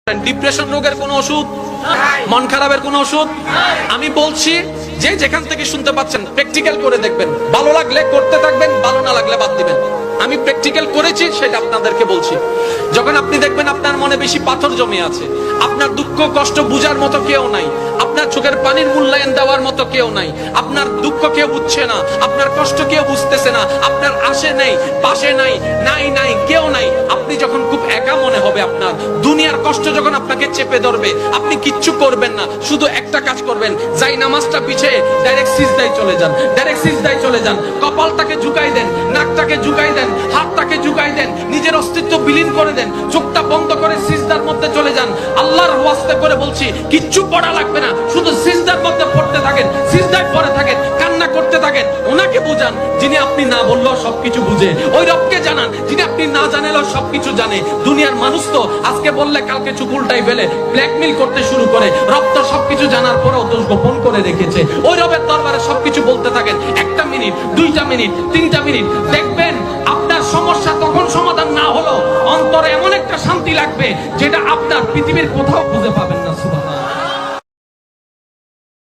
Depression রোগের কোনো ওষুধ, মন খারাপের কোনো ওষুধ আমি বলছি যে যেখান থেকে শুনতে পাচ্ছেন প্র্যাকটিক্যাল করে দেখবেন, ভালো লাগলে করতে থাকবেন, ভালো না লাগলে বাদ দিবেন। আমি প্র্যাকটিক্যাল করেছি সেটা আপনাদেরকে বলছি। যখন আপনি দেখবেন আপনার মনে বেশি পাথর জমে আছে, আপনার দুঃখ কষ্ট বুঝার মতো কেউ নাই, আপনার চোখের পানির মূল্যায়ন দেওয়ার মতো কেউ নাই, আপনার দুঃখ কেউ বুঝছে না, আপনার কষ্ট কেউ বুঝতেছে না, আপনার আশে নেই পাশে নাই নাই নাই কেউ নাই, আপনি যখন খুব একা মনে হবে, আপনার দুনিয়ার কষ্ট যখন আপনাকে চেপে ধরবে, আপনি কিচ্ছু করবেন না, শুধু একটা কাজ করবেন, যাই নামাজটা পিছিয়ে ডাইরেক্ট সিজদায় চলে যান, ডাইরেক্ট সিজদায় চলে যান, কপালটাকে ঝুঁকাই দেন, নাকটাকে ঝুঁকাই দেন, হাতটাকে ঝুঁকাই দেন, নিজের অস্তিত্ব বিলীন করে দেন, চোখটা বন্ধ করে সিজদার মধ্যে চলে যান। আল্লাহর ওয়াস্তে করে বলছি, কিচ্ছু পড়া লাগবে না, শুধু সিজদার মধ্যে পড়তে থাকেন, সিজদায় পড়ে থাকেন, কান্না করতে থাকেন। ওনাকে বুঝান যিনি আপনি না বললেও সবকিছু বুঝে, ওই রবকে জানান যিনি আপনি না জানালেও সবকিছু জানে। দুনিয়ার মানুষ তো আজকে বললে কালকে চুপ উল্টাই ফেলে, ব্ল্যাকমেইল করতে শুরু করে। রব তো সবকিছু জানার পরেও দোষ গোপন করে রেখেছে। ওই রবের দরবারে সবকিছু বলতে থাকেন, 1টা মিনিট 2টা মিনিট 3টা মিনিট, দেখবেন আপনার সমস্যা তখন সমাধান না হলো অন্তরে এমন একটা শান্তি লাগবে যেটা আপনার পৃথিবীর কোথাও খুঁজে পাবেন না। সুবহানাল্লাহ।